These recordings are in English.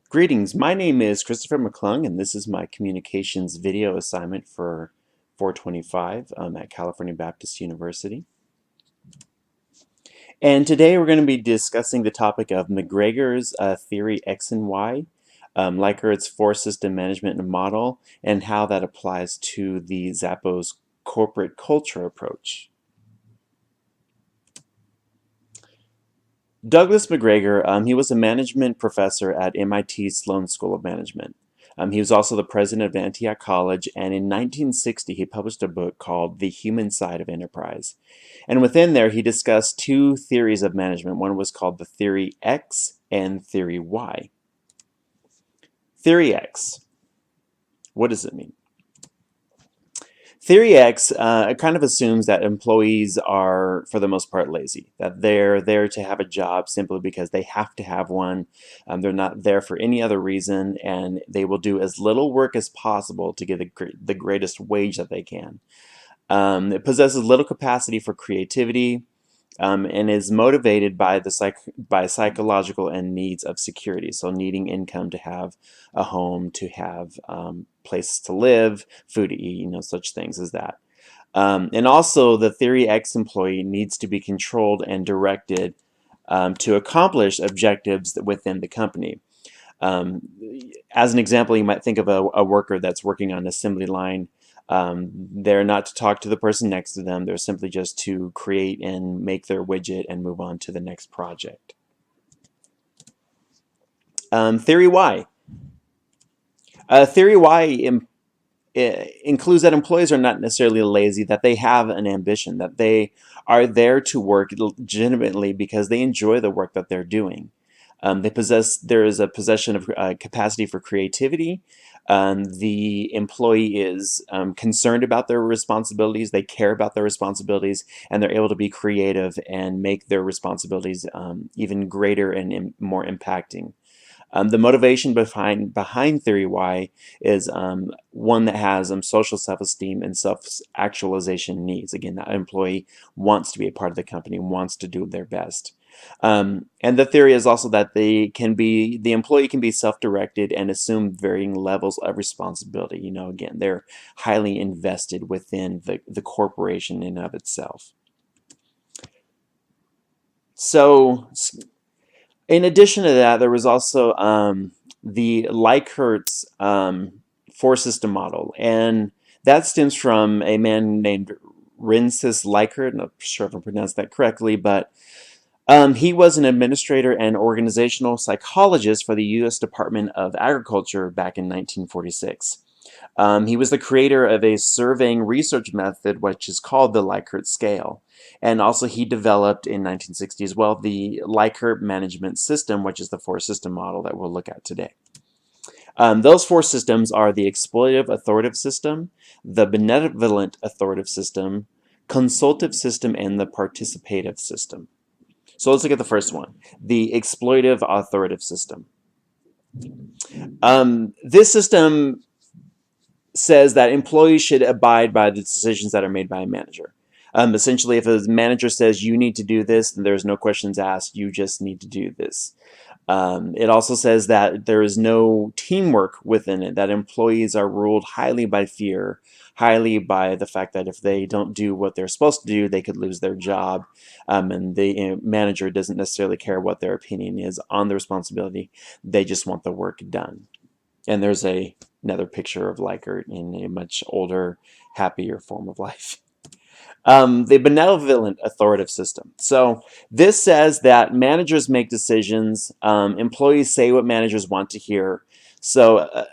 Greetings, my name is Christopher McClung and this is my communications video assignment for 425 at California Baptist University. And today we're going to be discussing the topic of McGregor's theory X and Y, Likert's four-system management model, and how that applies to the Zappos corporate culture approach. Douglas McGregor, he was a management professor at MIT Sloan School of Management. He was also the president of Antioch College, and in 1960 he published a book called The Human Side of Enterprise. And within there he discussed two theories of management. One was called the Theory X and Theory Y. Theory X, what does it mean? Theory X kind of assumes that employees are, for the most part, lazy, that they're there to have a job simply because they have to have one. They're not there for any other reason, and they will do as little work as possible to get the greatest wage that they can. It possesses little capacity for creativity, and is motivated by by psychological and needs of security. So needing income to have a home, to have places to live, food to eat, such things as that. And also the Theory X employee needs to be controlled and directed to accomplish objectives within the company. As an example, you might think of a worker that's working on an assembly line. They're not to talk to the person next to them. They're simply just to create and make their widget and move on to the next project. Theory Y. Theory Y includes that employees are not necessarily lazy, that they have an ambition, that they are there to work legitimately because they enjoy the work that they're doing. There is a possession of capacity for creativity. The employee is concerned about their responsibilities, they care about their responsibilities, and they're able to be creative and make their responsibilities even greater and more impacting. The motivation behind Theory Y is one that has social self-esteem and self-actualization needs. Again, that employee wants to be a part of the company, wants to do their best. And the theory is also that the employee can be self-directed and assume varying levels of responsibility. Again, they're highly invested within the corporation in and of itself. So, in addition to that, there was also the Likert's four-system model, and that stems from a man named Rensis Likert. I'm not sure if I pronounced that correctly, but he was an administrator and organizational psychologist for the U.S. Department of Agriculture back in 1946. He was the creator of a surveying research method which is called the Likert scale. And also he developed in 1960 as well the Likert management system, which is the four-system model that we'll look at today. Those four systems are the exploitative authoritative system, the benevolent authoritative system, consultative system, and the participative system. So let's look at the first one, the exploitative authoritative system. This system says that employees should abide by the decisions that are made by a manager. Essentially, if a manager says you need to do this, then there's no questions asked, you just need to do this. It also says that there is no teamwork within it, that employees are ruled highly by fear, highly by the fact that if they don't do what they're supposed to do, they could lose their job. And the manager doesn't necessarily care what their opinion is on the responsibility. They just want the work done. And there's another picture of Likert in a much older, happier form of life. The benevolent authoritative system. So this says that managers make decisions, employees say what managers want to hear. So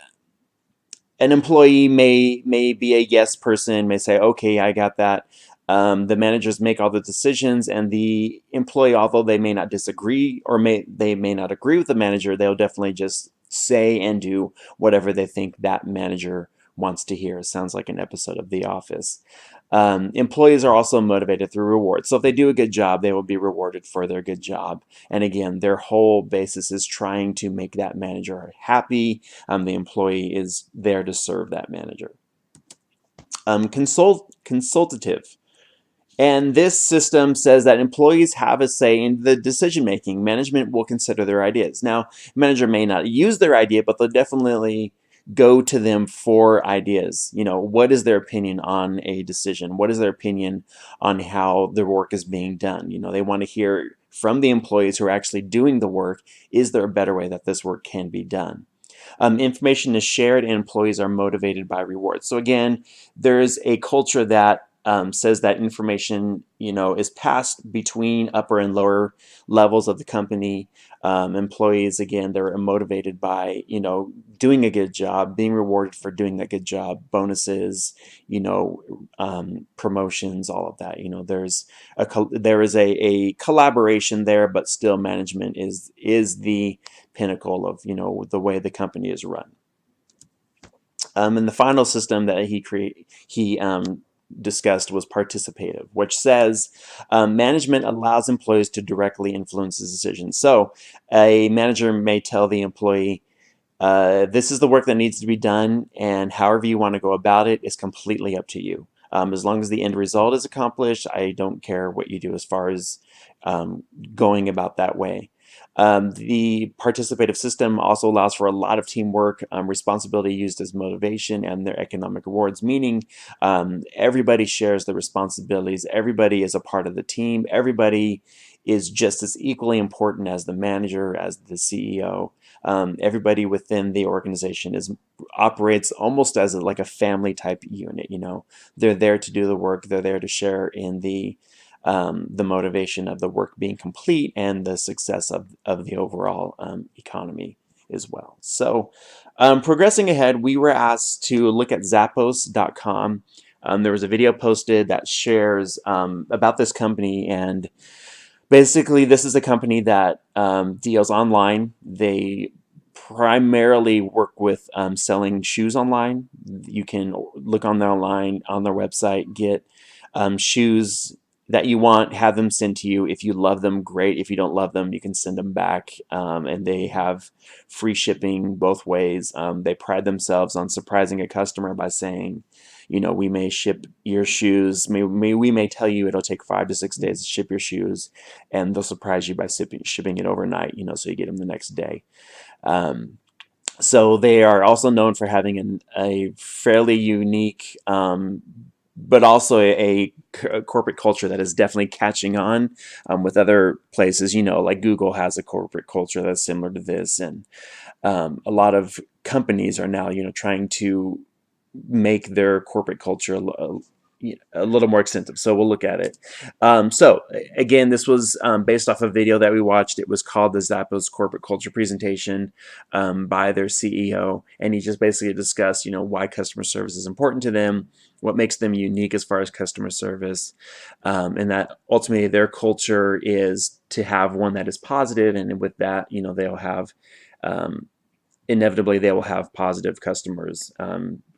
an employee may be a yes person, may say, okay, I got that. The managers make all the decisions, and the employee, although they may not disagree or they may not agree with the manager, they'll definitely just say and do whatever they think that manager wants to hear. It sounds like an episode of The Office. Employees are also motivated through rewards. So if they do a good job, they will be rewarded for their good job. And again, their whole basis is trying to make that manager happy. The employee is there to serve that manager. Consultative And this system says that employees have a say in the decision making. Management will consider their ideas. Now, manager may not use their idea, but they'll definitely go to them for ideas. What is their opinion on a decision? What is their opinion on how the work is being done? They want to hear from the employees who are actually doing the work. Is there a better way that this work can be done? Information is shared and employees are motivated by rewards. So again, there's a culture that says that information, is passed between upper and lower levels of the company. Employees, again, they're motivated by, doing a good job, being rewarded for doing that good job, bonuses, promotions, all of that. There is a collaboration there, but still management is the pinnacle of, the way the company is run. And the final system that he discussed was participative, which says management allows employees to directly influence the decisions. So a manager may tell the employee, this is the work that needs to be done, and however you want to go about it is completely up to you. As long as the end result is accomplished, I don't care what you do as far as going about that way. The participative system also allows for a lot of teamwork, responsibility used as motivation, and their economic rewards, meaning everybody shares the responsibilities, everybody is a part of the team, everybody is just as equally important as the manager, as the CEO. Everybody within the organization operates almost as like a family type unit. They're there to do the work, they're there to share in the motivation of the work being complete and the success of the overall economy as well. So progressing ahead, we were asked to look at Zappos.com. There was a video posted that shares about this company, and basically this is a company that deals online. They primarily work with selling shoes online. You can look on their website, get shoes that you want, have them sent to you. If you love them, great. If you don't love them, you can send them back. And they have free shipping both ways. They pride themselves on surprising a customer by saying, we may ship your shoes. We may tell you it'll take 5 to 6 days to ship your shoes, and they'll surprise you by shipping it overnight, so you get them the next day. So they are also known for having a fairly unique but also a corporate culture that is definitely catching on with other places. Like Google has a corporate culture that's similar to this, and a lot of companies are now, trying to make their corporate culture a little more extensive. So we'll look at it. So again, this was based off a video that we watched. It was called the Zappos Corporate Culture Presentation by their CEO, and he just basically discussed, why customer service is important to them, what makes them unique as far as customer service, and that ultimately their culture is to have one that is positive, and with that, they'll have inevitably they will have positive customers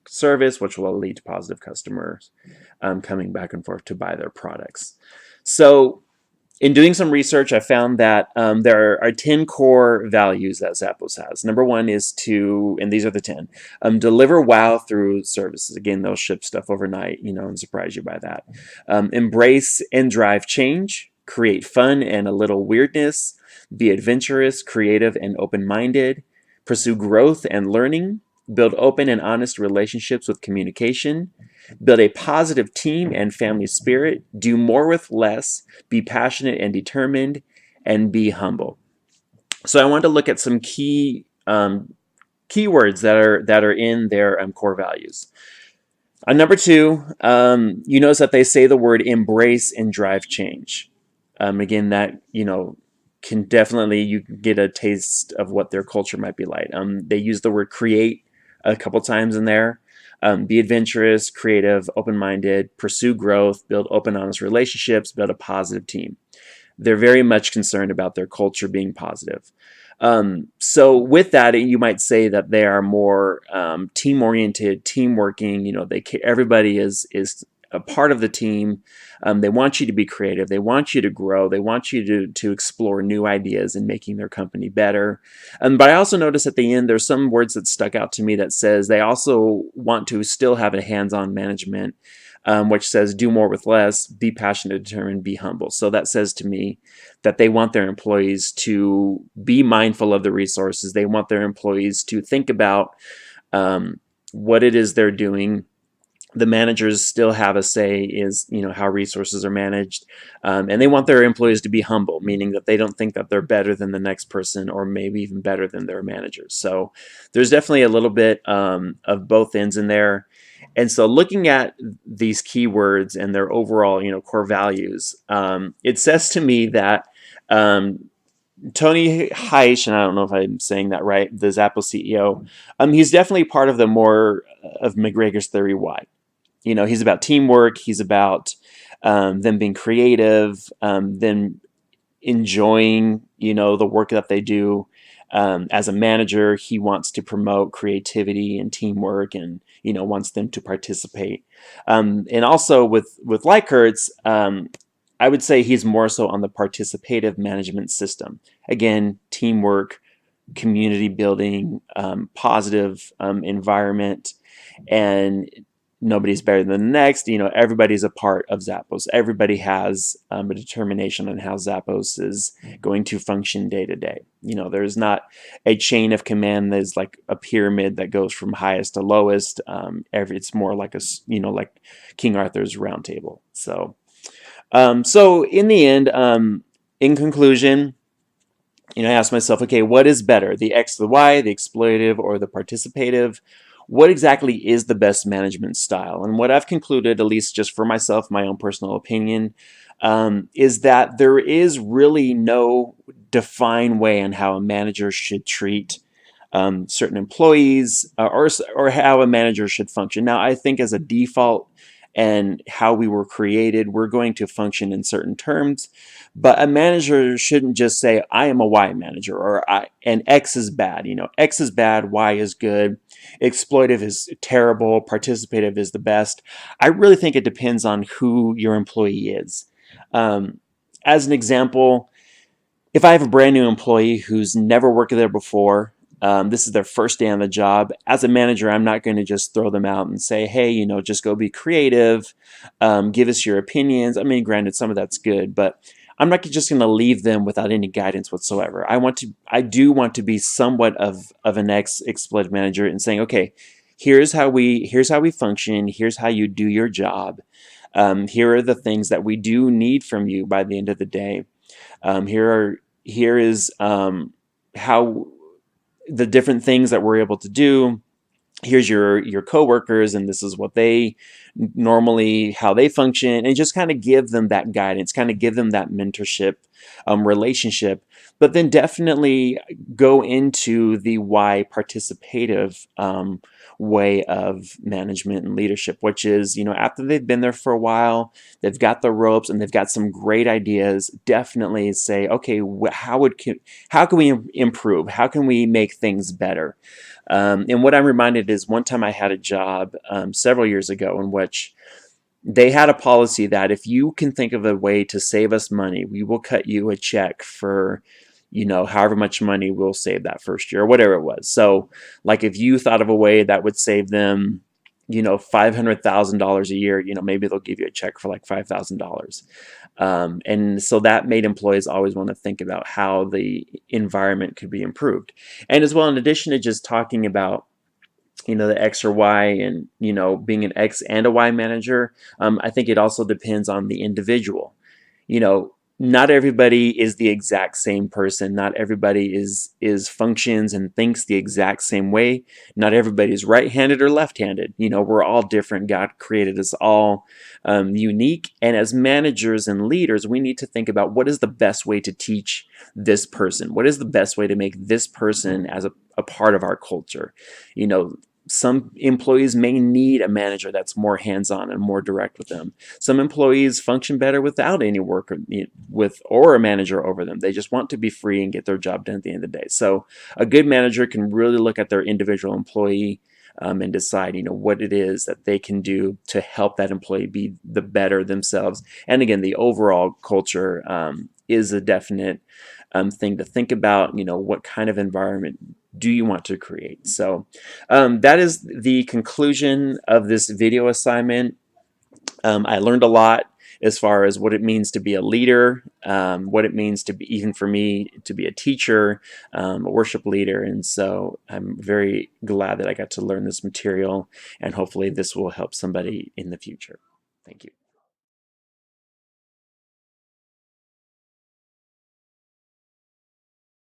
service, which will lead to positive customers coming back and forth to buy their products. So in doing some research, I found that there are 10 core values that Zappos has. Number one is to, and these are the 10, deliver wow through services. Again, they'll ship stuff overnight, and surprise you by that. Embrace and drive change, create fun and a little weirdness, be adventurous, creative, and open-minded, pursue growth and learning, build open and honest relationships with communication, build a positive team and family spirit, do more with less, be passionate and determined, and be humble. So I wanted to look at some key keywords that are in their core values. Number 2, you notice that they say the word embrace and drive change. Again, that can definitely, you get a taste of what their culture might be like. They use the word create a couple times in there. Be adventurous, creative, open-minded, pursue growth, build open, honest relationships, build a positive team. They're very much concerned about their culture being positive. So with that, you might say that they are more team-oriented, team-working. Everybody is a part of the team. They want you to be creative. They want you to grow. They want you to explore new ideas and making their company better. But I also noticed at the end, there's some words that stuck out to me that says they also want to still have a hands-on management which says do more with less, be passionate, determined, be humble. So that says to me that they want their employees to be mindful of the resources. They want their employees to think about what it is they're doing. The managers still have a say is, how resources are managed, and they want their employees to be humble, meaning that they don't think that they're better than the next person or maybe even better than their managers. So there's definitely a little bit of both ends in there. And so looking at these keywords and their overall, core values, it says to me that Tony Heish, and I don't know if I'm saying that right, the Zappos CEO, he's definitely part of the more of McGregor's theory why. He's about teamwork. He's about them being creative, them enjoying, the work that they do. As a manager, he wants to promote creativity and teamwork, and wants them to participate. And also with Likert's, I would say he's more so on the participative management system. Again, teamwork, community building, positive environment, and nobody's better than the next. Everybody's a part of Zappos. Everybody has a determination on how Zappos is going to function day to day. There's not a chain of command that's like a pyramid that goes from highest to lowest. It's more like like King Arthur's round table. So in the end, in conclusion, I asked myself, okay, what is better, the X to the Y, the exploitative, or the participative? What exactly is the best management style? And what I've concluded, at least just for myself, my own personal opinion, is that there is really no defined way on how a manager should treat certain employees, or how a manager should function. Now, I think as a default and how we were created, we're going to function in certain terms. But a manager shouldn't just say, I am a Y manager, and X is bad. X is bad, Y is good, exploitive is terrible, participative is the best. I really think it depends on who your employee is. As an example, if I have a brand new employee who's never worked there before, this is their first day on the job. As a manager, I'm not going to just throw them out and say, hey, just go be creative, give us your opinions. I mean, granted, some of that's good, but I'm not just going to leave them without any guidance whatsoever. I do want to be somewhat of an exploitive manager and saying, okay, here's how we function. Here's how you do your job. Here are the things that we do need from you by the end of the day. Here is how the different things that we're able to do. Here's your coworkers, and this is what they normally, how they function, and just kind of give them that guidance, kind of give them that mentorship relationship, but then definitely go into the why participative way of management and leadership, which is, after they've been there for a while, they've got the ropes and they've got some great ideas, definitely say, okay, how can we improve? How can we make things better? And what I'm reminded is one time I had a job several years ago in which they had a policy that if you can think of a way to save us money, we will cut you a check for, however much money we'll save that first year or whatever it was. So like if you thought of a way that would save them, $500,000 a year, maybe they'll give you a check for like $5,000. And so that made employees always want to think about how the environment could be improved. And as well, in addition to just talking about, the X or Y and, being an X and a Y manager, I think it also depends on the individual. Not everybody is the exact same person. Not everybody is functions and thinks the exact same way. Not everybody is right-handed or left-handed. We're all different. God created us all unique. And as managers and leaders, we need to think about what is the best way to teach this person? What is the best way to make this person as a part of our culture? Some employees may need a manager that's more hands-on and more direct with them. Some employees function better without any work or a manager over them. They just want to be free and get their job done at the end of the day. So a good manager can really look at their individual employee and decide, what it is that they can do to help that employee be the better themselves. And again, the overall culture is a definite thing to think about. What kind of environment do you want to create? So that is the conclusion of this video assignment. I learned a lot as far as what it means to be a leader, what it means to be, even for me, to be a teacher, a worship leader. And so I'm very glad that I got to learn this material, and hopefully this will help somebody in the future. Thank you.